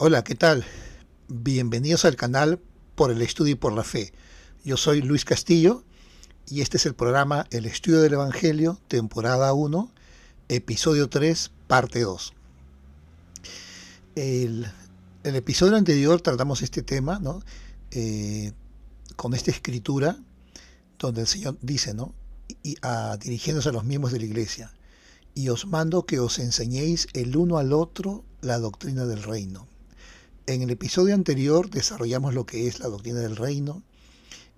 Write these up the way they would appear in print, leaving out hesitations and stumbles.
Hola, ¿qué tal? Bienvenidos al canal por el estudio y por la fe. Yo soy Luis Castillo y este es el programa El Estudio del Evangelio, temporada 1, episodio 3, parte 2. El, el episodio anterior tratamos este tema, ¿no? Eh, con esta escritura donde el Señor dice, ¿no? Dirigiéndose a los miembros de la iglesia, y os mando que os enseñéis el uno al otro la doctrina del reino. En el episodio anterior desarrollamos lo que es la doctrina del reino,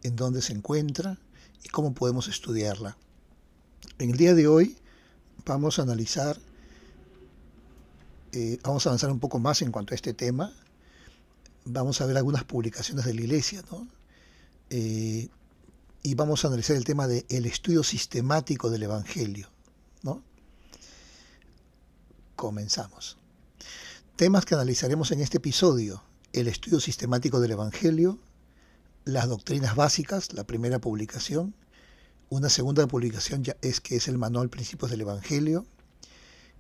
en dónde se encuentra y cómo podemos estudiarla. En el día de hoy vamos a analizar, vamos a avanzar un poco más en cuanto a este tema. Vamos a ver algunas publicaciones de la iglesia, ¿no? Y vamos a analizar el tema del estudio sistemático del Evangelio, ¿no? Comenzamos. Temas que analizaremos en este episodio: el estudio sistemático del Evangelio, las doctrinas básicas, la primera publicación. Una segunda publicación ya es que es el manual Principios del Evangelio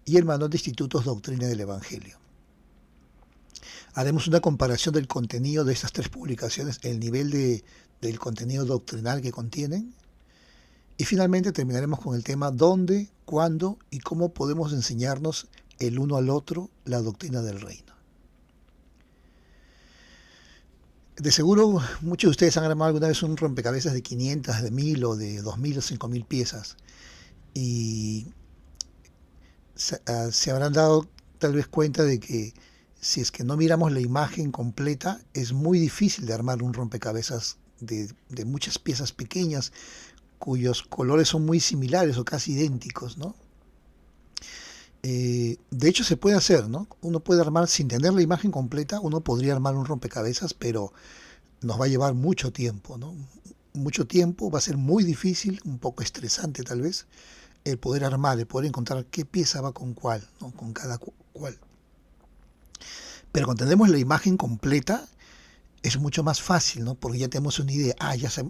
y el manual de Institutos Doctrina del Evangelio. Haremos una comparación del contenido de estas tres publicaciones, el nivel del contenido doctrinal que contienen, y finalmente terminaremos con el tema dónde, cuándo y cómo podemos enseñarnos el uno al otro la doctrina del reino. De seguro muchos de ustedes han armado alguna vez un rompecabezas de 500, de 1000 o de 2000 o 5000 piezas y se habrán dado tal vez cuenta de que si es que no miramos la imagen completa es muy difícil de armar un rompecabezas de muchas piezas pequeñas cuyos colores son muy similares o casi idénticos, ¿no? De hecho se puede hacer, ¿no? Uno puede armar sin tener la imagen completa, uno podría armar un rompecabezas, pero nos va a llevar mucho tiempo, ¿no? Mucho tiempo, va a ser muy difícil, un poco estresante tal vez, el poder armar, el poder encontrar qué pieza va con cuál, ¿no? Con cada cual. Pero cuando tenemos la imagen completa, es mucho más fácil, ¿no? Porque ya tenemos una idea,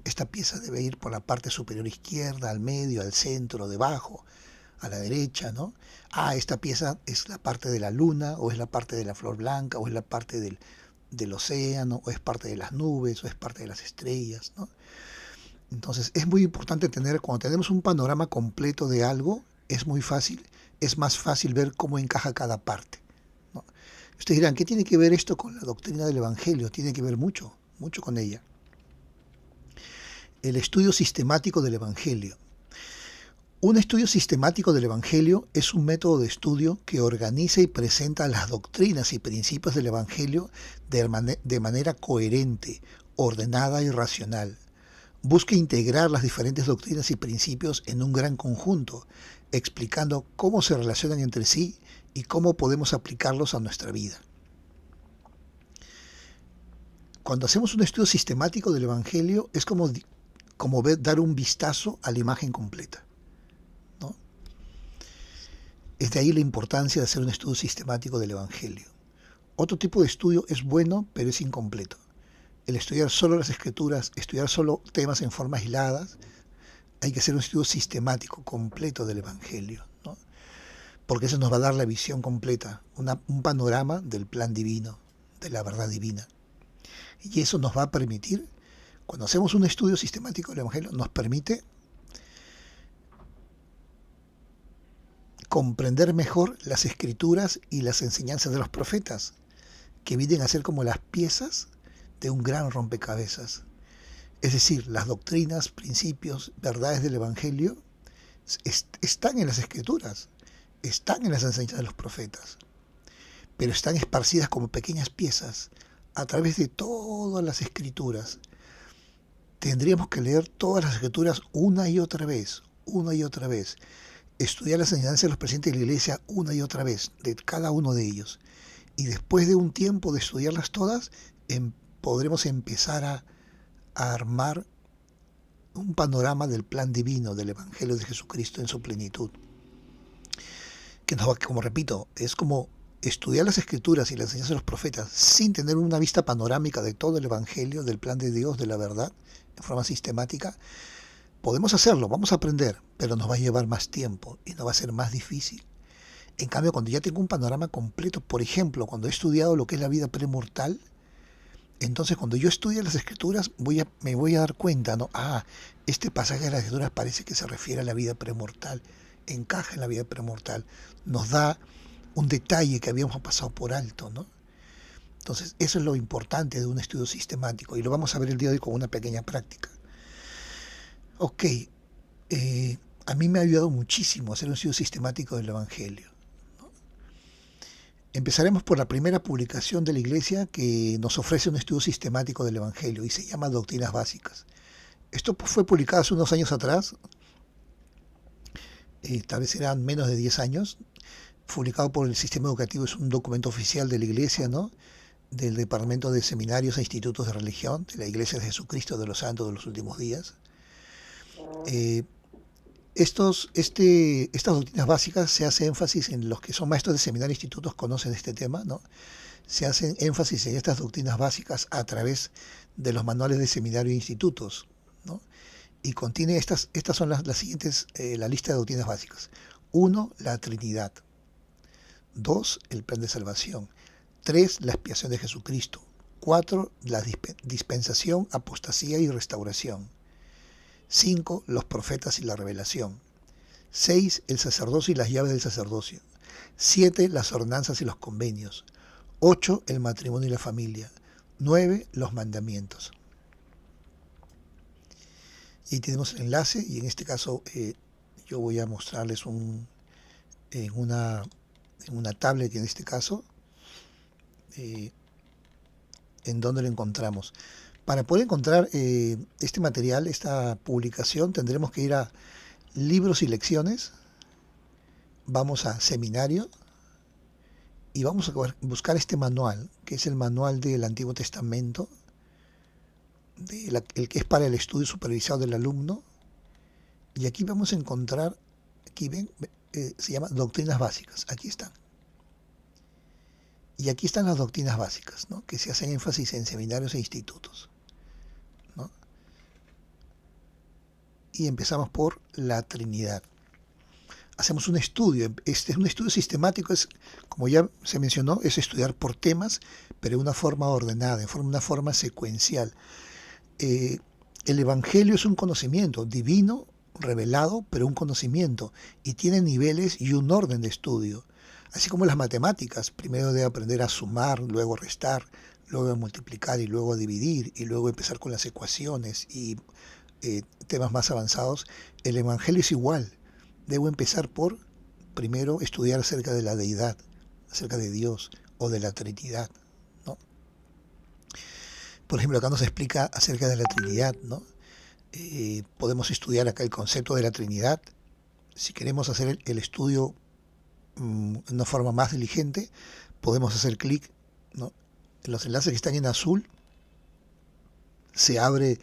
esta pieza debe ir por la parte superior izquierda, al medio, al centro, debajo, a la derecha, ¿no? Esta pieza es la parte de la luna, o es la parte de la flor blanca, o es la parte del océano, o es parte de las nubes, o es parte de las estrellas, ¿no? Entonces es muy importante cuando tenemos un panorama completo de algo, es más fácil ver cómo encaja cada parte, ¿no? Ustedes dirán, ¿qué tiene que ver esto con la doctrina del Evangelio? Tiene que ver mucho, mucho con ella. El estudio sistemático del Evangelio. Un estudio sistemático del Evangelio es un método de estudio que organiza y presenta las doctrinas y principios del Evangelio de manera coherente, ordenada y racional. Busca integrar las diferentes doctrinas y principios en un gran conjunto, explicando cómo se relacionan entre sí y cómo podemos aplicarlos a nuestra vida. Cuando hacemos un estudio sistemático del Evangelio es como dar un vistazo a la imagen completa, ¿no? Es de ahí la importancia de hacer un estudio sistemático del Evangelio. Otro tipo de estudio es bueno, pero es incompleto. El estudiar solo las Escrituras, estudiar solo temas en forma aisladas, hay que hacer un estudio sistemático, completo del Evangelio, ¿no? Porque eso nos va a dar la visión completa, un panorama del plan divino, de la verdad divina. Y eso nos va a permitir, cuando hacemos un estudio sistemático del Evangelio, nos permite comprender mejor las Escrituras y las enseñanzas de los profetas, que vienen a ser como las piezas de un gran rompecabezas. Es decir, las doctrinas, principios, verdades del Evangelio están en las Escrituras, están en las enseñanzas de los profetas, pero están esparcidas como pequeñas piezas a través de todas las Escrituras. Tendríamos que leer todas las Escrituras una y otra vez, estudiar las enseñanzas de los presidentes de la Iglesia una y otra vez, de cada uno de ellos. Y después de un tiempo de estudiarlas todas, podremos empezar a armar un panorama del plan divino del Evangelio de Jesucristo en su plenitud. Que nos va, como repito, es como estudiar las Escrituras y las enseñanzas de los profetas sin tener una vista panorámica de todo el Evangelio, del plan de Dios, de la verdad, en forma sistemática. Podemos hacerlo, vamos a aprender, pero nos va a llevar más tiempo y nos va a ser más difícil. En cambio, cuando ya tengo un panorama completo, por ejemplo, cuando he estudiado lo que es la vida premortal, entonces cuando yo estudie las escrituras me voy a dar cuenta, ¿no? Ah, este pasaje de las escrituras parece que se refiere a la vida premortal, encaja en la vida premortal, nos da un detalle que habíamos pasado por alto, ¿no? Entonces, eso es lo importante de un estudio sistemático y lo vamos a ver el día de hoy con una pequeña práctica. Ok, a mí me ha ayudado muchísimo hacer un estudio sistemático del Evangelio. Empezaremos por la primera publicación de la Iglesia que nos ofrece un estudio sistemático del Evangelio y se llama Doctrinas Básicas. Esto fue publicado hace unos años atrás, tal vez eran menos de 10 años, publicado por el sistema educativo, es un documento oficial de la Iglesia, ¿no? Del Departamento de Seminarios e Institutos de Religión, de la Iglesia de Jesucristo de los Santos de los Últimos Días. Estas doctrinas básicas se hace énfasis en los que son maestros de seminarios e institutos conocen este tema, ¿no? Se hace énfasis en estas doctrinas básicas a través de los manuales de seminario e institutos, ¿no? Y contiene estas son las siguientes, la lista de doctrinas básicas. 1, la Trinidad. 2, el plan de salvación. 3, la expiación de Jesucristo. 4, la dispensación, apostasía y restauración. 5, los profetas y la revelación. 6, el sacerdocio y las llaves del sacerdocio. 7, las ordenanzas y los convenios. 8, el matrimonio y la familia. 9, los mandamientos. Y tenemos el enlace, y en este caso yo voy a mostrarles en una tablet, en este caso, en donde lo encontramos. Para poder encontrar este material, esta publicación, tendremos que ir a libros y lecciones, vamos a seminario y vamos a buscar este manual, que es el manual del Antiguo Testamento, el que es para el estudio supervisado del alumno, y aquí vamos a encontrar, aquí ven, se llama Doctrinas Básicas, aquí están. Y aquí están las doctrinas básicas, ¿no? Que se hacen énfasis en seminarios e institutos, ¿no? Y empezamos por la Trinidad. Hacemos un estudio, este es un estudio sistemático, como ya se mencionó, es estudiar por temas, pero de una forma ordenada, de una forma secuencial. El Evangelio es un conocimiento divino, revelado, pero un conocimiento, y tiene niveles y un orden de estudio. Así como las matemáticas, primero debe aprender a sumar, luego restar, luego a multiplicar y luego a dividir y luego empezar con las ecuaciones y temas más avanzados. El Evangelio es igual. Debo empezar por primero estudiar acerca de la deidad, acerca de Dios o de la Trinidad, ¿no? Por ejemplo, acá nos explica acerca de la Trinidad, ¿no? Podemos estudiar acá el concepto de la Trinidad. Si queremos hacer el estudio de una forma más diligente, podemos hacer clic, ¿no? En los enlaces que están en azul se abre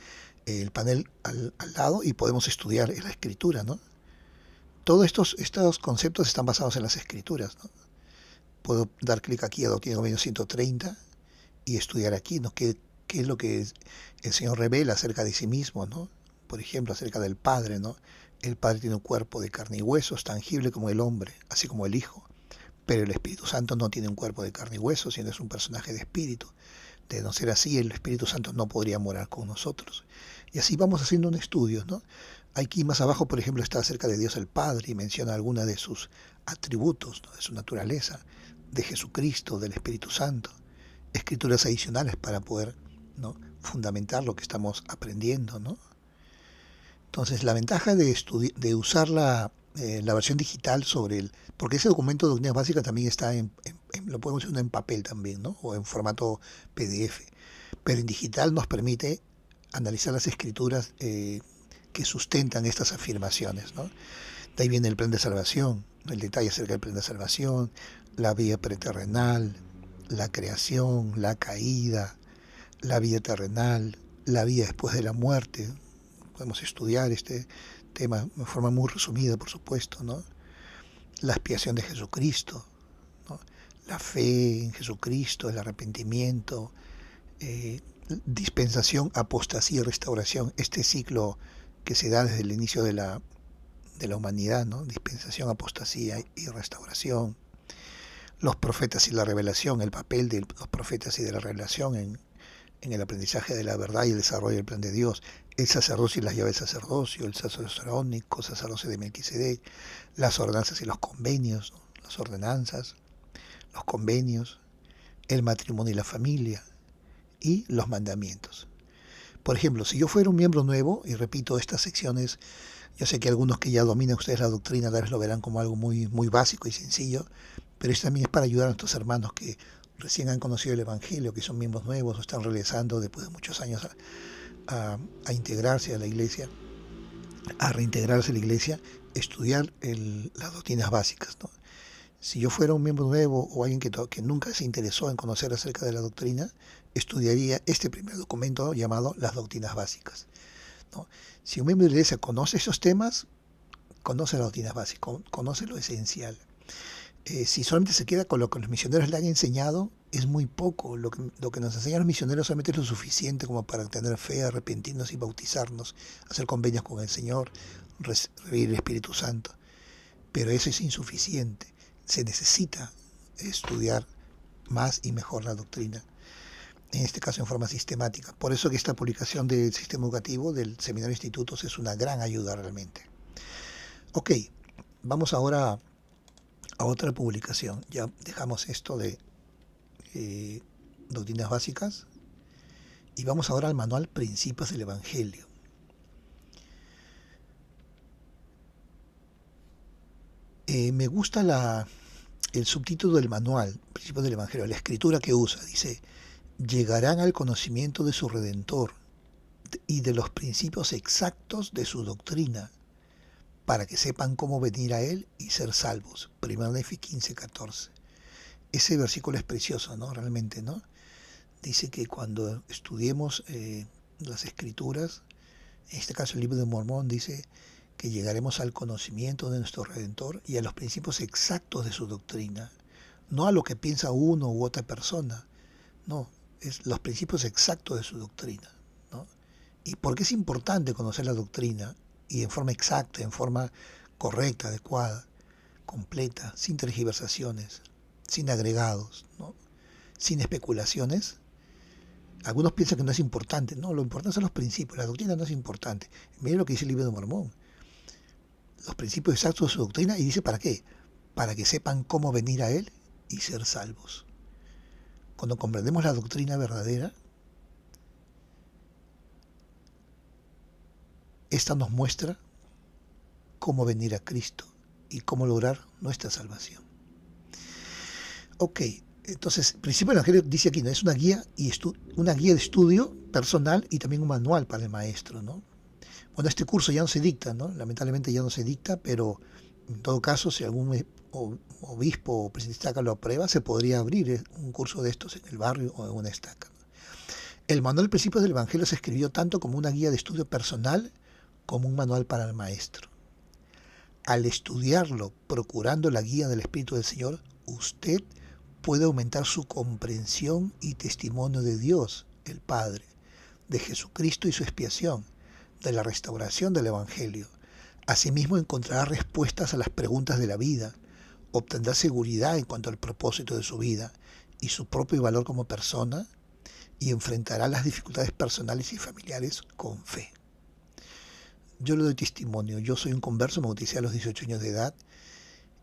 el panel al lado y podemos estudiar la escritura, ¿no? Todos estos conceptos están basados en las escrituras, ¿no? Puedo dar clic aquí a Doctrina y Convenios 130 y estudiar aquí, ¿no? ¿Qué es lo que el Señor revela acerca de sí mismo, ¿no? Por ejemplo, acerca del Padre, ¿no? El Padre tiene un cuerpo de carne y huesos, tangible como el hombre, así como el Hijo. Pero el Espíritu Santo no tiene un cuerpo de carne y huesos, sino es un personaje de espíritu. De no ser así, el Espíritu Santo no podría morar con nosotros. Y así vamos haciendo un estudio, ¿no? Aquí más abajo, por ejemplo, está acerca de Dios el Padre y menciona algunas de sus atributos, ¿no? De su naturaleza, de Jesucristo, del Espíritu Santo. Escrituras adicionales para poder, ¿no? Fundamentar lo que estamos aprendiendo, ¿no? Entonces, la ventaja de usar la versión digital porque ese documento de doctrinas básicas también está lo podemos usar en papel también, ¿no? O en formato PDF. Pero en digital nos permite analizar las escrituras que sustentan estas afirmaciones, ¿no? De ahí viene el plan de salvación, el detalle acerca del plan de salvación, la vida preterrenal, la creación, la caída, la vida terrenal, la vida después de la muerte. Podemos estudiar este tema de forma muy resumida, por supuesto, ¿no? La expiación de Jesucristo, ¿no? La fe en Jesucristo, el arrepentimiento, dispensación, apostasía y restauración, este ciclo que se da desde el inicio de la humanidad, ¿no? Dispensación, apostasía y restauración. los profetas y la revelación, el papel de los profetas y de la revelación en el aprendizaje de la verdad y el desarrollo del plan de Dios, el sacerdocio y las llaves del sacerdocio, el sacerdocio arónico, sacerdocio de Melquisedec, las ordenanzas y los convenios, ¿no? Las ordenanzas, los convenios, el matrimonio y la familia y los mandamientos. Por ejemplo, si yo fuera un miembro nuevo, y repito, estas secciones, yo sé que algunos que ya dominan ustedes la doctrina tal vez lo verán como algo muy básico y sencillo, pero esto también es para ayudar a nuestros hermanos que recién han conocido el Evangelio, que son miembros nuevos o están regresando después de muchos años a integrarse a la iglesia, a reintegrarse a la iglesia, estudiar las doctrinas básicas, ¿no? Si yo fuera un miembro nuevo o alguien que nunca se interesó en conocer acerca de la doctrina, estudiaría este primer documento llamado Las Doctrinas Básicas, ¿no? Si un miembro de la iglesia conoce esos temas, conoce las doctrinas básicas, conoce lo esencial. Si solamente se queda con lo que los misioneros le han enseñado, es muy poco. Lo que nos enseñan los misioneros solamente es lo suficiente como para tener fe, arrepentirnos y bautizarnos, hacer convenios con el Señor, recibir el Espíritu Santo. Pero eso es insuficiente. Se necesita estudiar más y mejor la doctrina, en este caso en forma sistemática. Por eso que esta publicación del sistema educativo del Seminario de Institutos es una gran ayuda realmente. Ok, vamos ahora a otra publicación. Ya dejamos esto de doctrinas básicas y vamos ahora al manual Principios del Evangelio. Me gusta el subtítulo del manual Principios del Evangelio, la escritura que usa. Dice: llegarán al conocimiento de su Redentor y de los principios exactos de su doctrina, para que sepan cómo venir a Él y ser salvos. 1 Nefi 15:14. Ese versículo es precioso, ¿no? Realmente, ¿no? Dice que cuando estudiemos las Escrituras, en este caso el libro de Mormón, dice que llegaremos al conocimiento de nuestro Redentor y a los principios exactos de su doctrina. No a lo que piensa uno u otra persona, no, es los principios exactos de su doctrina, ¿no? ¿Y por qué es importante conocer la doctrina? Y en forma exacta, en forma correcta, adecuada, completa, sin tergiversaciones, sin agregados, ¿no? Sin especulaciones. Algunos piensan que no es importante. No, lo importante son los principios. La doctrina no es importante. Miren lo que dice el libro de Mormón. Los principios exactos de su doctrina, y dice ¿para qué? Para que sepan cómo venir a Él y ser salvos. Cuando comprendemos la doctrina verdadera, esta nos muestra cómo venir a Cristo y cómo lograr nuestra salvación. Ok, entonces, Principio del Evangelio dice aquí, ¿no? Es una guía de estudio personal y también un manual para el maestro, ¿no? Bueno, este curso ya no se dicta, ¿no? Lamentablemente ya no se dicta, pero en todo caso, si algún obispo o presidente de estaca lo aprueba, se podría abrir un curso de estos en el barrio o en una estaca. El manual de Principios del Evangelio se escribió tanto como una guía de estudio personal como un manual para el maestro. Al estudiarlo, procurando la guía del Espíritu del Señor, usted puede aumentar su comprensión y testimonio de Dios, el Padre, de Jesucristo y su expiación, de la restauración del Evangelio. Asimismo, encontrará respuestas a las preguntas de la vida, obtendrá seguridad en cuanto al propósito de su vida y su propio valor como persona, y enfrentará las dificultades personales y familiares con fe. Yo le doy testimonio. Yo soy un converso, me bauticé a los 18 años de edad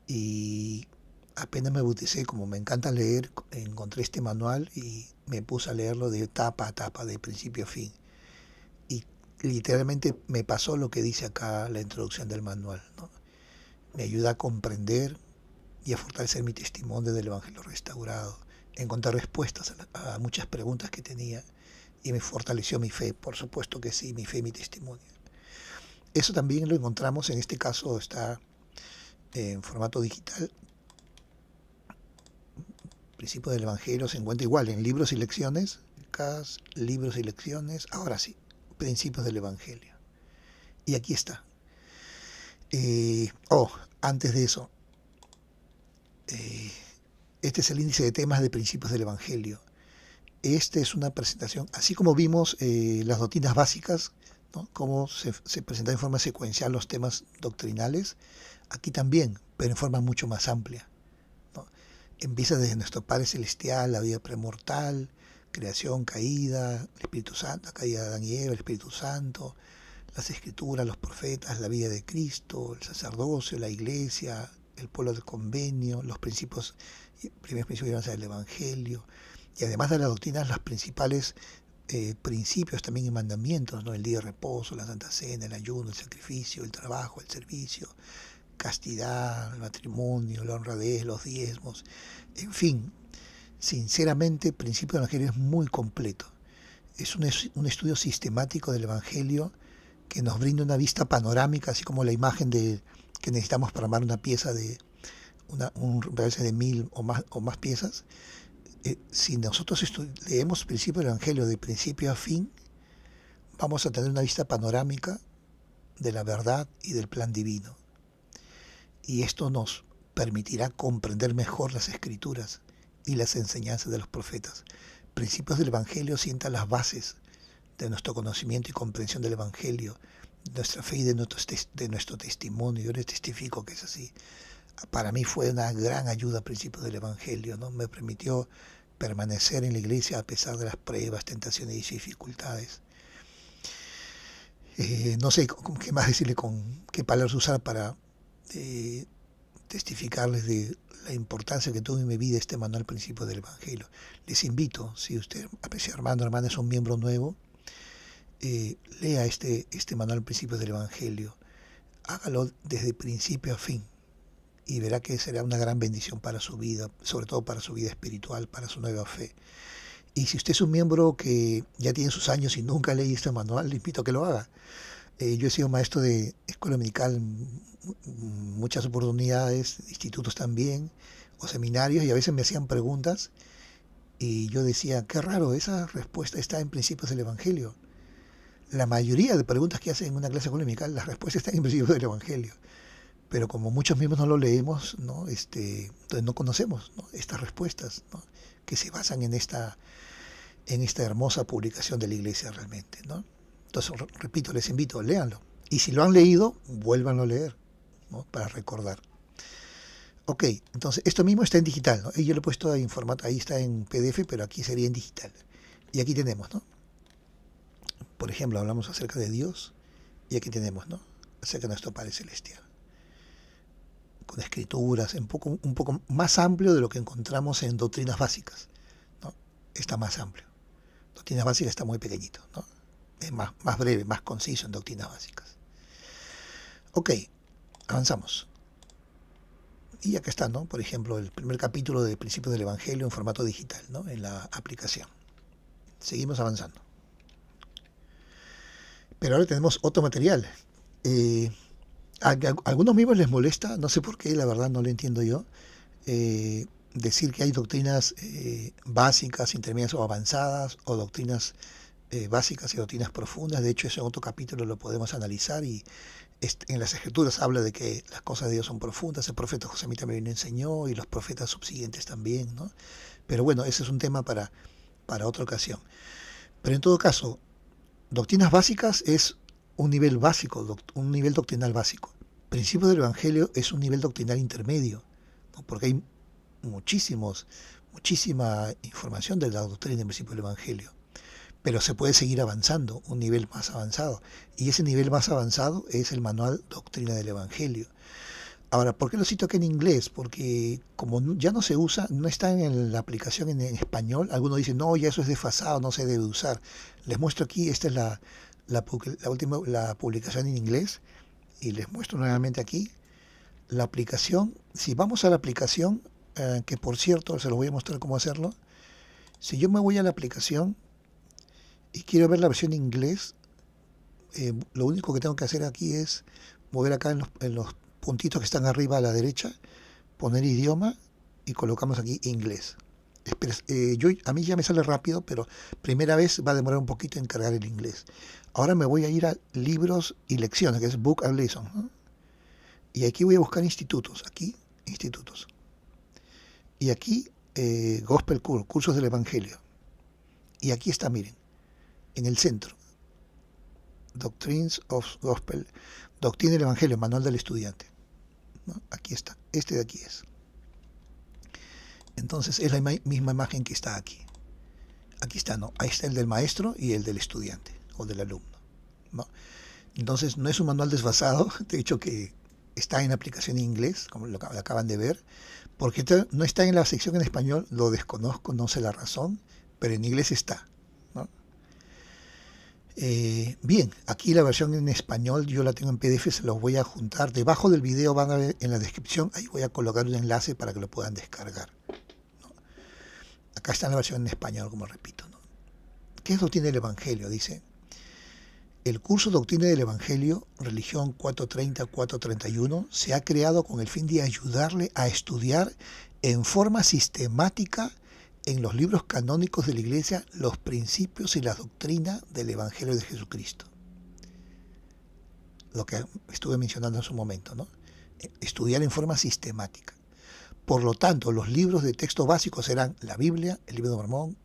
y apenas me bauticé, como me encanta leer, encontré este manual y me puse a leerlo de tapa a tapa, de principio a fin. Y literalmente me pasó lo que dice acá la introducción del manual, ¿no? Me ayuda a comprender y a fortalecer mi testimonio del Evangelio restaurado, encontrar respuestas a muchas preguntas que tenía y me fortaleció mi fe, por supuesto que sí, mi fe y mi testimonio. Eso también lo encontramos, en este caso está en formato digital. Principio del Evangelio se encuentra igual en libros y lecciones, libros y lecciones, ahora sí, Principios del Evangelio. Y aquí está. Antes de eso, este es el índice de temas de Principios del Evangelio. Esta es una presentación, así como vimos las doctrinas básicas, ¿no? Cómo se presentan en forma secuencial los temas doctrinales, aquí también, pero en forma mucho más amplia, ¿no? Empieza desde nuestro Padre Celestial, la vida premortal, creación, caída, el Espíritu Santo, la caída de Adán y Eva, el Espíritu Santo, las Escrituras, los profetas, la vida de Cristo, el sacerdocio, la iglesia, el pueblo del convenio, los primeros principios del Evangelio, y además de las doctrinas, las principales principios también y mandamientos, ¿no? El día de reposo, la Santa Cena, el ayuno, el sacrificio, el trabajo, el servicio, castidad, el matrimonio, la honradez, los diezmos, en fin, sinceramente, el principio del Evangelio es muy completo. Es un estudio sistemático del Evangelio que nos brinda una vista panorámica, así como la imagen que necesitamos para armar una pieza de un rompecabezas de 1000 o más piezas. Si nosotros leemos el principio del Evangelio de principio a fin, vamos a tener una vista panorámica de la verdad y del plan divino. Y esto nos permitirá comprender mejor las Escrituras y las enseñanzas de los profetas. Principios del Evangelio sientan las bases de nuestro conocimiento y comprensión del Evangelio, de nuestra fe y de nuestro testimonio. Yo les testifico que es así. Para mí fue una gran ayuda principios del Evangelio, ¿no? Me permitió permanecer en la iglesia a pesar de las pruebas, tentaciones y dificultades. No sé qué más decirle, con qué palabras usar para testificarles de la importancia que tuvo en mi vida este manual Principios del Evangelio. Les invito, si usted, apreciado hermano o hermana, es un miembro nuevo, lea este manual Principios del Evangelio. Hágalo desde principio a fin y verá que será una gran bendición para su vida, sobre todo para su vida espiritual, para su nueva fe. Y si usted es un miembro que ya tiene sus años y nunca ha leído este manual, le invito a que lo haga. Yo he sido maestro de escuela dominical muchas oportunidades, institutos también, o seminarios, y a veces me hacían preguntas y yo decía, qué raro, esa respuesta está en Principios del Evangelio. La mayoría de preguntas que hacen en una clase dominical, las respuestas están en Principios del Evangelio. Pero como muchos mismos no lo leemos, ¿no? Entonces no conocemos, ¿no? Estas respuestas, ¿no? Que se basan en esta hermosa publicación de la iglesia realmente, ¿no? Entonces, repito, les invito, léanlo. Y si lo han leído, vuélvanlo a leer, ¿no? Para recordar. Ok, entonces esto mismo está en digital, ¿no? Yo lo he puesto en formato, ahí está en PDF, pero aquí sería en digital. Y aquí tenemos, ¿no? Por ejemplo, hablamos acerca de Dios, y aquí tenemos, ¿no? Acerca de nuestro Padre Celestial. Con escrituras, un poco más amplio de lo que encontramos en doctrinas básicas, ¿no? Está más amplio. Doctrinas básicas está muy pequeñito, ¿no? Es más breve, más conciso en doctrinas básicas. Ok, avanzamos. Y acá está, ¿no? Por ejemplo, el primer capítulo de Principios del Evangelio en formato digital, ¿no? En la aplicación. Seguimos avanzando. Pero ahora tenemos otro material. A algunos mismos les molesta, no sé por qué, la verdad no lo entiendo yo, decir que hay doctrinas básicas, intermedias o avanzadas, o doctrinas básicas y doctrinas profundas. De hecho, eso en otro capítulo lo podemos analizar, y en las Escrituras habla de que las cosas de Dios son profundas. El profeta José Smith también lo enseñó, y los profetas subsiguientes también, ¿no? Pero bueno, ese es un tema para otra ocasión. Pero en todo caso, doctrinas básicas es un nivel básico, un nivel doctrinal básico. Principios del Evangelio es un nivel doctrinal intermedio, ¿no? Porque hay muchísima información de la doctrina en Principios del Evangelio. Pero se puede seguir avanzando, un nivel más avanzado. Y ese nivel más avanzado es el manual Doctrina del Evangelio. Ahora, ¿por qué lo cito aquí en inglés? Porque como ya no se usa, no está en la aplicación en español, algunos dicen, no, ya eso es desfasado, no se debe usar. Les muestro aquí, esta es la publicación en inglés, y les muestro nuevamente aquí la aplicación. Si vamos a la aplicación, que por cierto, se los voy a mostrar cómo hacerlo. Si yo me voy a la aplicación y quiero ver la versión en inglés, lo único que tengo que hacer aquí es mover acá en los puntitos que están arriba a la derecha, poner idioma y colocamos aquí inglés. A mí ya me sale rápido, pero primera vez va a demorar un poquito en cargar el inglés. Ahora me voy a ir a libros y lecciones, que es Book and Lesson, ¿no? Y aquí voy a buscar institutos, aquí institutos. Y aquí Gospel Course, cursos del Evangelio. Y aquí está, miren, en el centro, Doctrines of Gospel, Doctrina del Evangelio, Manual del Estudiante, ¿no? Aquí está, este de aquí es. Entonces es la misma imagen que está aquí. Aquí está, ¿no? Ahí está el del maestro y el del estudiante o del alumno, ¿no? Entonces no es un manual desfasado, de hecho que está en aplicación en inglés, como lo acaban de ver, porque no está en la sección en español, lo desconozco, no sé la razón, pero en inglés está, ¿no? Bien, aquí la versión en español yo la tengo en PDF, se los voy a juntar. Debajo del video van a ver en la descripción, ahí voy a colocar un enlace para que lo puedan descargar, ¿no? Acá está la versión en español, como repito, ¿no? ¿Qué es doctrina del Evangelio? Dice, el curso Doctrina del Evangelio, Religión 430-431, se ha creado con el fin de ayudarle a estudiar en forma sistemática en los libros canónicos de la Iglesia los principios y la doctrina del Evangelio de Jesucristo. Lo que estuve mencionando en su momento, ¿no? Estudiar en forma sistemática. Por lo tanto, los libros de texto básicos serán la Biblia, el Libro de Mormón,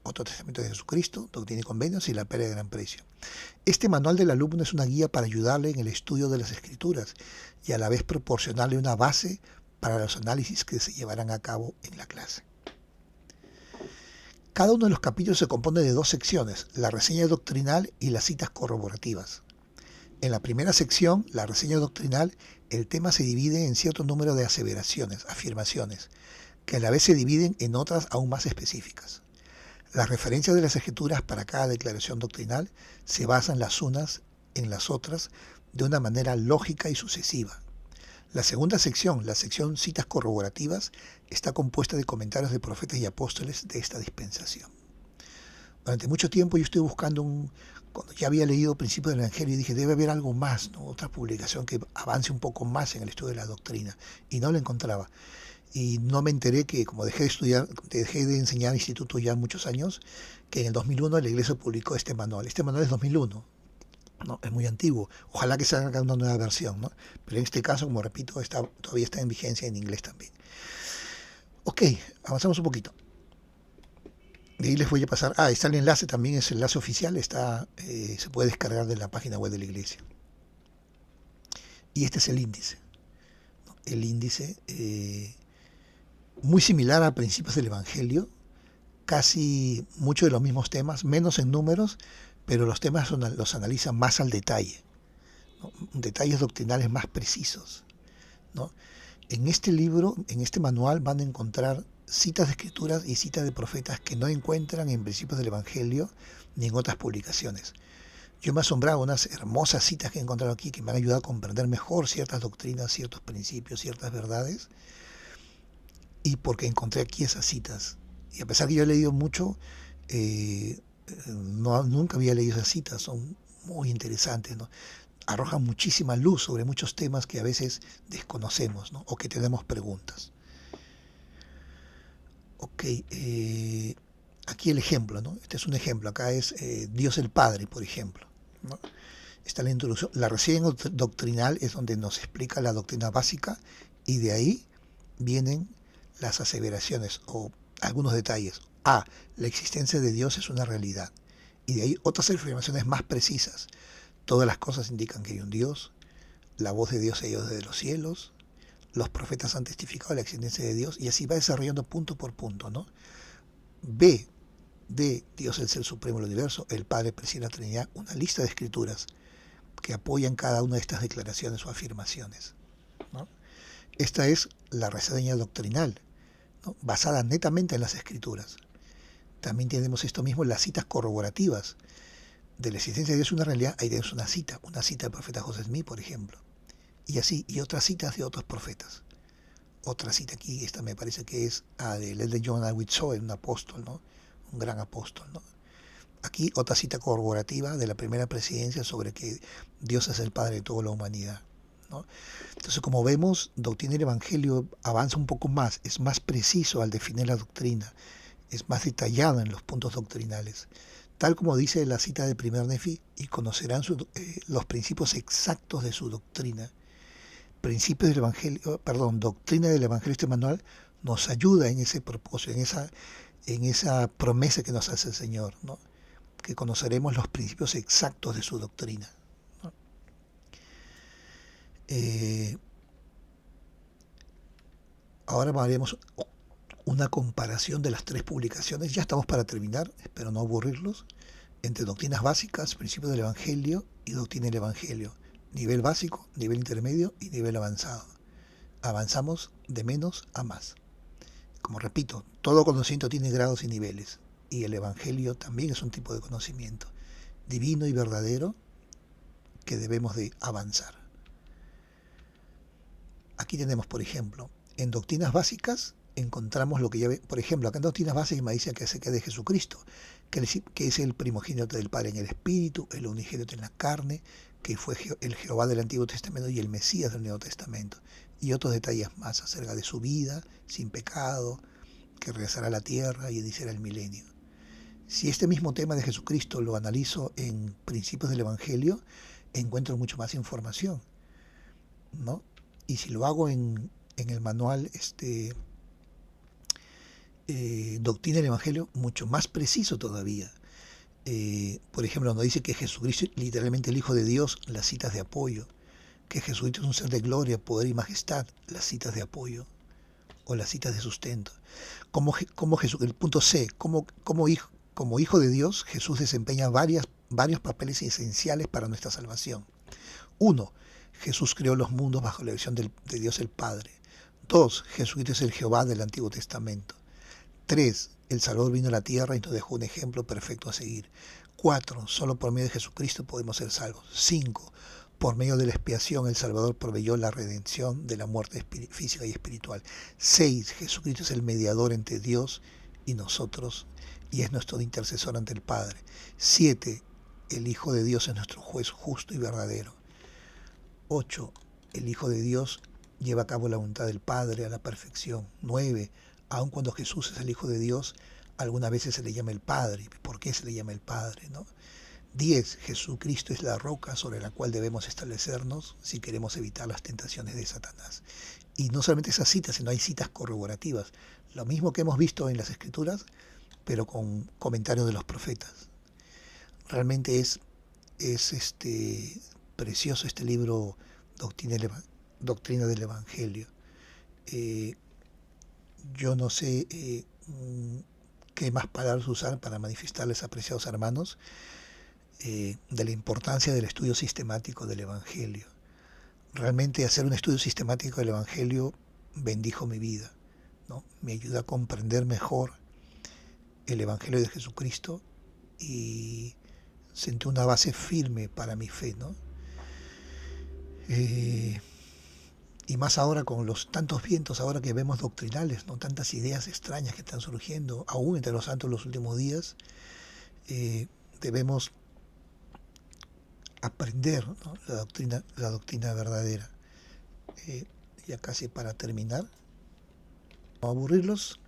Otro Testamento de Jesucristo, Doctrina y Convenios y la Pérdida de Gran Precio. Este manual del alumno es una guía para ayudarle en el estudio de las Escrituras y a la vez proporcionarle una base para los análisis que se llevarán a cabo en la clase. Cada uno de los capítulos se compone de dos secciones, la reseña doctrinal y las citas corroborativas. En la primera sección, la reseña doctrinal, el tema se divide en cierto número de aseveraciones, afirmaciones, que a la vez se dividen en otras aún más específicas. Las referencias de las escrituras para cada declaración doctrinal se basan las unas en las otras de una manera lógica y sucesiva. La segunda sección, la sección citas corroborativas, está compuesta de comentarios de profetas y apóstoles de esta dispensación. Durante mucho tiempo yo estoy buscando cuando ya había leído Principios del Evangelio y dije, debe haber algo más, ¿no? Otra publicación que avance un poco más en el estudio de la doctrina, y no lo encontraba. Y no me enteré que, como dejé de estudiar, dejé de enseñar en instituto ya muchos años, que en el 2001 la iglesia publicó este manual. Este manual es 2001, ¿no? Es muy antiguo. Ojalá que se haga una nueva versión, ¿no? Pero en este caso, como repito, todavía está en vigencia en inglés también. Ok, avanzamos un poquito. De ahí les voy a pasar. Está el enlace también, es el enlace oficial, se puede descargar de la página web de la iglesia. Y este es el índice, ¿no? El índice, muy similar a Principios del Evangelio, casi muchos de los mismos temas, menos en números, pero los temas los analizan más al detalle, ¿no? Detalles doctrinales más precisos, ¿no? En este libro, en este manual, van a encontrar citas de escrituras y citas de profetas que no encuentran en Principios del Evangelio ni en otras publicaciones. Yo me he asombrado unas hermosas citas que he encontrado aquí que me han ayudado a comprender mejor ciertas doctrinas, ciertos principios, ciertas verdades, y porque encontré aquí esas citas. Y a pesar que yo he leído mucho, nunca había leído esas citas, son muy interesantes, ¿no? Arrojan muchísima luz sobre muchos temas que a veces desconocemos, ¿no? O que tenemos preguntas. Ok, aquí el ejemplo, ¿no? Este es un ejemplo, acá es Dios el Padre, por ejemplo, ¿no? Está la introducción, la reseña doctrinal es donde nos explica la doctrina básica y de ahí vienen las aseveraciones o algunos detalles. La existencia de Dios es una realidad. Y de ahí otras afirmaciones más precisas. Todas las cosas indican que hay un Dios, la voz de Dios ha ido desde los cielos, los profetas han testificado la existencia de Dios, y así va desarrollando punto por punto, ¿no? B, de Dios el Ser Supremo del Universo, el Padre preside la Trinidad, una lista de escrituras que apoyan cada una de estas declaraciones o afirmaciones, ¿no? Esta es la reseña doctrinal, ¿no? Basada netamente en las escrituras. También tenemos esto mismo en las citas corroborativas. De la existencia de Dios una realidad, ahí tenemos una cita del profeta José Smith, por ejemplo. Y así, y otras citas de otros profetas. Otra cita aquí, esta me parece que es del Elder John Awitzoe, un apóstol, ¿no? Un gran apóstol, ¿no? Aquí otra cita corroborativa de la primera presidencia sobre que Dios es el Padre de toda la humanidad, ¿no? Entonces, como vemos, Doctrina del Evangelio avanza un poco más, es más preciso al definir la doctrina, es más detallado en los puntos doctrinales. Tal como dice la cita del primer Nefi, y conocerán los principios exactos de su doctrina. Principios del Evangelio, doctrina del Evangelio, este manual nos ayuda en ese propósito, en esa promesa que nos hace el Señor, ¿no? Que conoceremos los principios exactos de su doctrina, ¿no? Ahora haremos una comparación de las 3 publicaciones. Ya estamos para terminar, espero no aburrirlos, entre doctrinas básicas, principios del Evangelio y doctrina del Evangelio. Nivel básico, nivel intermedio y nivel avanzado. Avanzamos de menos a más. Como repito, todo conocimiento tiene grados y niveles, y el Evangelio también es un tipo de conocimiento divino y verdadero que debemos de avanzar. Aquí tenemos, por ejemplo, en doctrinas básicas encontramos lo que ya ve, por ejemplo, acá en doctrinas básicas me dicen que se quede Jesucristo, que es el primogénito del Padre en el Espíritu, el unigénito en la carne, que fue el Jehová del Antiguo Testamento y el Mesías del Nuevo Testamento, y otros detalles más acerca de su vida, sin pecado, que regresará a la tierra y iniciará el milenio. Si este mismo tema de Jesucristo lo analizo en Principios del Evangelio, encuentro mucho más información, ¿no? Y si lo hago en el manual Doctrina del Evangelio, mucho más preciso todavía. Por ejemplo, cuando dice que Jesucristo es literalmente el Hijo de Dios, las citas de apoyo. Que Jesucristo es un ser de gloria, poder y majestad, las citas de apoyo o las citas de sustento. El punto C, como hijo de Dios, Jesús desempeña varios papeles esenciales para nuestra salvación. 1. Jesús creó los mundos bajo la dirección de Dios el Padre. 2. Jesucristo es el Jehová del Antiguo Testamento. 3. El Salvador vino a la tierra y nos dejó un ejemplo perfecto a seguir. 4. Solo por medio de Jesucristo podemos ser salvos. 5. Por medio de la expiación, el Salvador proveyó la redención de la muerte física y espiritual. 6. Jesucristo es el mediador entre Dios y nosotros y es nuestro intercesor ante el Padre. 7. El Hijo de Dios es nuestro juez justo y verdadero. 8. El Hijo de Dios lleva a cabo la voluntad del Padre a la perfección. 9. Aun cuando Jesús es el Hijo de Dios, algunas veces se le llama el Padre. ¿Por qué se le llama el Padre, no? 10. Jesucristo es la roca sobre la cual debemos establecernos si queremos evitar las tentaciones de Satanás. Y no solamente esas citas, sino hay citas corroborativas. Lo mismo que hemos visto en las Escrituras, pero con comentarios de los profetas. Realmente es precioso este libro, Doctrina del Evangelio. Yo no sé qué más palabras usar para manifestarles, apreciados hermanos, de la importancia del estudio sistemático del Evangelio. Realmente hacer un estudio sistemático del Evangelio bendijo mi vida, ¿no? Me ayuda a comprender mejor el Evangelio de Jesucristo y sentí una base firme para mi fe, ¿no? Y más ahora con los tantos vientos ahora que vemos doctrinales, ¿no? Tantas ideas extrañas que están surgiendo, aún entre los santos en los últimos días, debemos aprender, ¿no? la doctrina verdadera. Ya casi para terminar, no aburrirlos,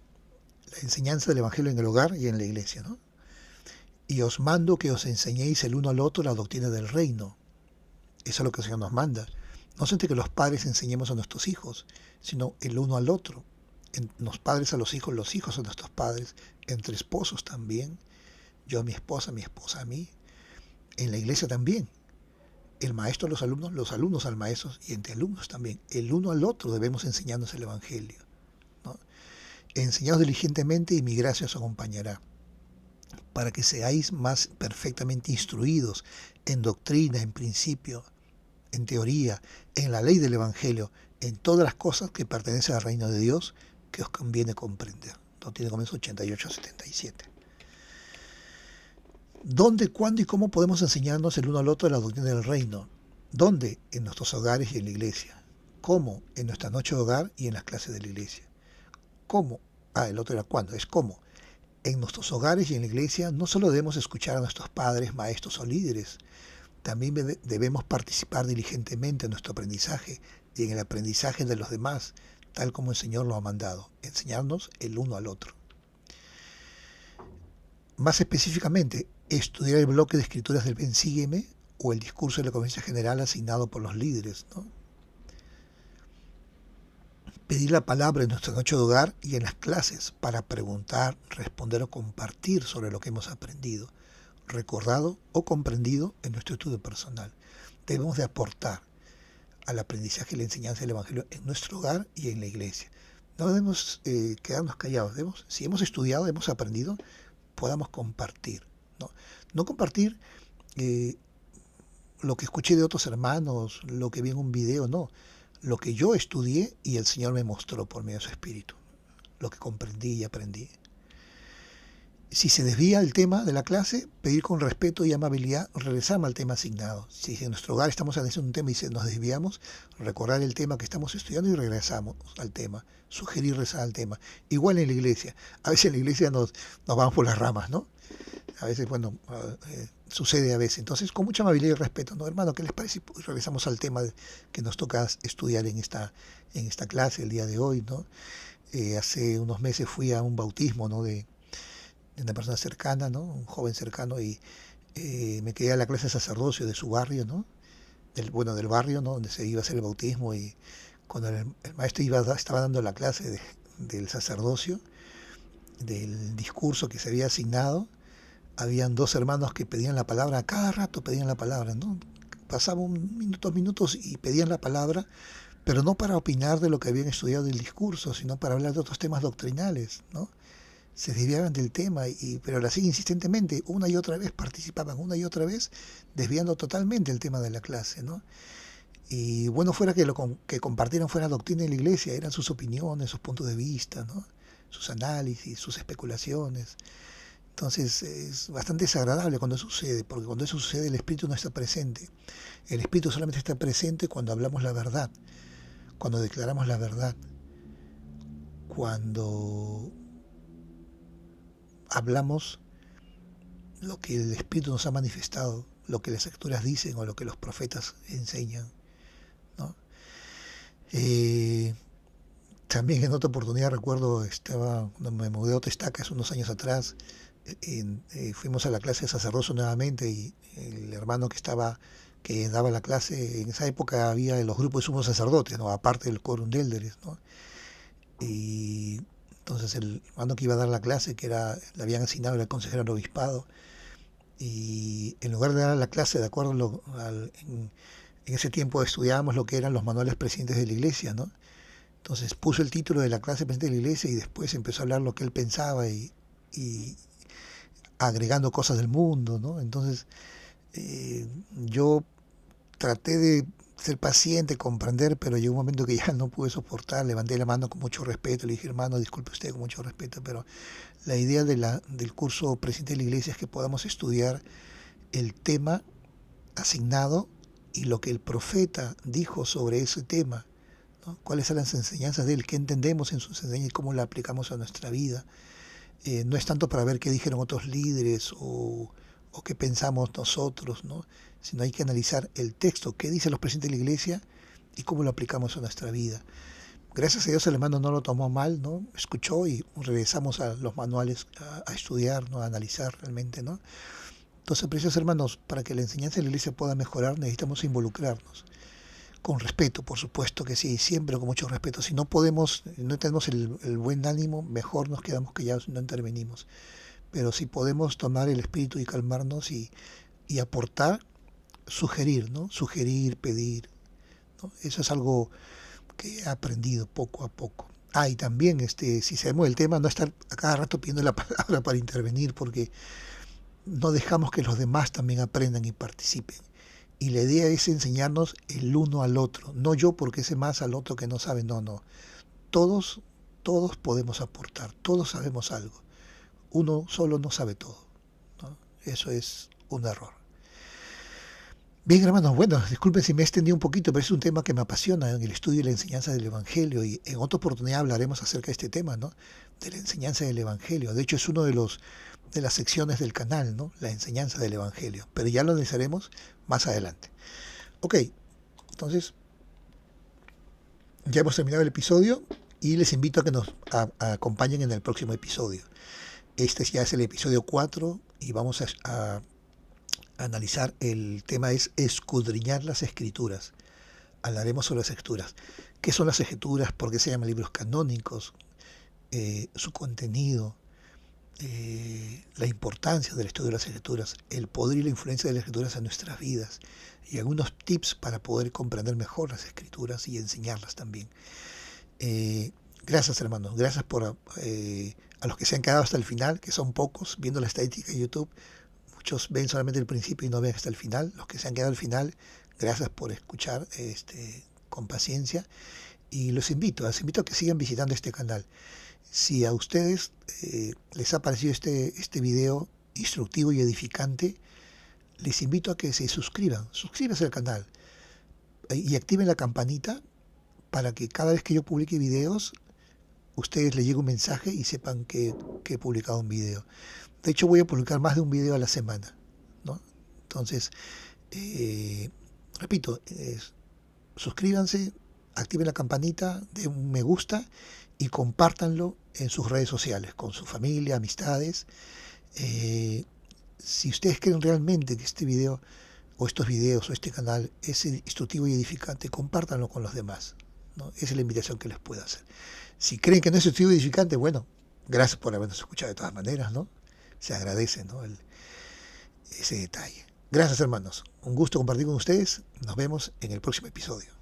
la enseñanza del Evangelio en el hogar y en la iglesia, ¿no? Y os mando que os enseñéis el uno al otro la doctrina del reino. Eso es lo que el Señor nos manda. No solamente que los padres enseñemos a nuestros hijos, sino el uno al otro. Los padres a los hijos a nuestros padres, entre esposos también, yo a mi esposa a mí, en la iglesia también. El maestro a los alumnos al maestro y entre alumnos también. El uno al otro debemos enseñarnos el Evangelio, ¿no? Enseñaos diligentemente y mi gracia os acompañará, para que seáis más perfectamente instruidos en doctrina, en principio, en teoría, en la ley del Evangelio, en todas las cosas que pertenecen al reino de Dios que os conviene comprender. Doctrina Comienzo 88-77. ¿Dónde, cuándo y cómo podemos enseñarnos el uno al otro de la doctrina del reino? ¿Dónde? En nuestros hogares y en la iglesia. ¿Cómo? En nuestra noche de hogar y en las clases de la iglesia. ¿Cómo? El otro era ¿cuándo? Es cómo. En nuestros hogares y en la iglesia no solo debemos escuchar a nuestros padres, maestros o líderes, también debemos participar diligentemente en nuestro aprendizaje y en el aprendizaje de los demás, tal como el Señor lo ha mandado, enseñarnos el uno al otro. Más específicamente, estudiar el bloque de escrituras del Ven Sígueme o el discurso de la conferencia general asignado por los líderes, ¿no? Pedir la palabra en nuestra noche de hogar y en las clases para preguntar, responder o compartir sobre lo que hemos aprendido, recordado o comprendido en nuestro estudio personal. Debemos de aportar al aprendizaje y la enseñanza del Evangelio en nuestro hogar y en la iglesia. No debemos quedarnos callados. Si hemos estudiado, hemos aprendido, podamos compartir. No, no compartir eh, lo que escuché de otros hermanos, lo que vi en un video, no. Lo que yo estudié y el Señor me mostró por medio de su Espíritu. Lo que comprendí y aprendí. Si se desvía el tema de la clase, pedir con respeto y amabilidad, regresar al tema asignado. Si en nuestro hogar estamos haciendo un tema y nos desviamos, recordar el tema que estamos estudiando y regresamos al tema. Sugerir rezar al tema. Igual en la iglesia. A veces en la iglesia nos vamos por las ramas, ¿no? A veces, bueno, sucede a veces. Entonces, con mucha amabilidad y respeto, ¿no? Hermano, ¿qué les parece? Pues regresamos al tema que nos toca estudiar en esta clase el día de hoy, ¿no? Hace unos meses fui a un bautismo, ¿no? de una persona cercana, ¿no? Un joven cercano, y me quedé a la clase de sacerdocio de su barrio, ¿no? Del barrio, ¿no? Donde se iba a hacer el bautismo, y cuando el maestro estaba dando la clase del sacerdocio, del discurso que se había asignado, habían dos hermanos que pedían la palabra, a cada rato pedían la palabra, ¿no? Pasaban minutos y pedían la palabra, pero no para opinar de lo que habían estudiado del discurso, sino para hablar de otros temas doctrinales, ¿no? Se desviaban del tema, pero así insistentemente, una y otra vez participaban, una y otra vez, desviando totalmente el tema de la clase, ¿no? Y bueno fuera que compartieran fuera doctrina de la iglesia, eran sus opiniones, sus puntos de vista, ¿no? Sus análisis, sus especulaciones. Entonces es bastante desagradable cuando sucede, porque cuando eso sucede el Espíritu no está presente. El Espíritu solamente está presente cuando hablamos la verdad, cuando declaramos la verdad, cuando hablamos lo que el Espíritu nos ha manifestado, lo que las Escrituras dicen o lo que los profetas enseñan, ¿no? También en otra oportunidad recuerdo, cuando me mudé a Otestaca hace unos años atrás, fuimos a la clase de sacerdocio nuevamente, y el hermano que daba la clase, en esa época había los grupos de sumos sacerdotes, ¿no? Aparte del quórum de élderes, ¿no? Y entonces el hermano que iba a dar la clase, le habían asignado, era el consejero del obispado, y en lugar de dar la clase de acuerdo en ese tiempo estudiábamos lo que eran los manuales presidentes de la iglesia, ¿no? Entonces puso el título de la clase presidente de la iglesia y después empezó a hablar lo que él pensaba y agregando cosas del mundo, ¿no? Entonces yo traté de ser paciente, comprender, pero llegó un momento que ya no pude soportar, levanté la mano con mucho respeto, le dije, hermano, disculpe usted, con mucho respeto, pero la idea del curso presidente de la iglesia es que podamos estudiar el tema asignado y lo que el profeta dijo sobre ese tema, ¿no? Cuáles son las enseñanzas de él, qué entendemos en sus enseñanzas y cómo la aplicamos a nuestra vida. No es tanto para ver qué dijeron otros líderes o qué pensamos nosotros, ¿no? Sino hay que analizar el texto, qué dicen los presidentes de la iglesia y cómo lo aplicamos a nuestra vida. Gracias a Dios el hermano no lo tomó mal, ¿no? Escuchó y regresamos a los manuales a estudiar, ¿no? A analizar realmente, ¿no? Entonces, preciosos hermanos, para que la enseñanza de la iglesia pueda mejorar, necesitamos involucrarnos. Con respeto, por supuesto que sí, siempre con mucho respeto. Si no tenemos el buen ánimo, mejor nos quedamos callados y no intervenimos. Pero si podemos tomar el espíritu y calmarnos y aportar, sugerir, ¿no? Sugerir, pedir, ¿no? Eso es algo que he aprendido poco a poco. Y también, si sabemos el tema, no estar a cada rato pidiendo la palabra para intervenir, porque no dejamos que los demás también aprendan y participen. Y la idea es enseñarnos el uno al otro, no yo porque sé más al otro que no sabe, no. Todos podemos aportar, todos sabemos algo. Uno solo no sabe todo, ¿no? Eso es un error. Bien, hermanos, bueno, disculpen si me he extendido un poquito, pero es un tema que me apasiona en el estudio y la enseñanza del Evangelio, y en otra oportunidad hablaremos acerca de este tema, ¿no? De la enseñanza del Evangelio. De hecho, es uno de las secciones del canal, ¿no? La enseñanza del Evangelio, pero ya lo analizaremos más adelante. Ok, entonces ya hemos terminado el episodio y les invito a que nos acompañen en el próximo episodio. Este ya es el episodio 4 y vamos a analizar, el tema es escudriñar las Escrituras. Hablaremos sobre las Escrituras. ¿Qué son las Escrituras? ¿Por qué se llaman libros canónicos? Su contenido, la importancia del estudio de las Escrituras, el poder y la influencia de las Escrituras en nuestras vidas, y algunos tips para poder comprender mejor las Escrituras y enseñarlas también. Gracias, hermanos. Gracias por a los que se han quedado hasta el final, que son pocos, viendo la estadística de YouTube. Muchos ven solamente el principio y no ven hasta el final. Los que se han quedado al final, gracias por escuchar con paciencia. Y los invito a que sigan visitando este canal. Si a ustedes les ha parecido este video instructivo y edificante, les invito a que se suscriban. Suscríbanse al canal y activen la campanita para que cada vez que yo publique videos, ustedes les llegue un mensaje y sepan que he publicado un video. De hecho, voy a publicar más de un video a la semana, ¿no? Entonces, repito, suscríbanse, activen la campanita, den un me gusta y compártanlo en sus redes sociales, con su familia, amistades. Si ustedes creen realmente que este video, o estos videos, o este canal es instructivo y edificante, compártanlo con los demás, ¿no? Esa es la invitación que les puedo hacer. Si creen que no es instructivo y edificante, bueno, gracias por habernos escuchado de todas maneras, ¿no? Se agradece, ¿no? Ese detalle. Gracias, hermanos. Un gusto compartir con ustedes. Nos vemos en el próximo episodio.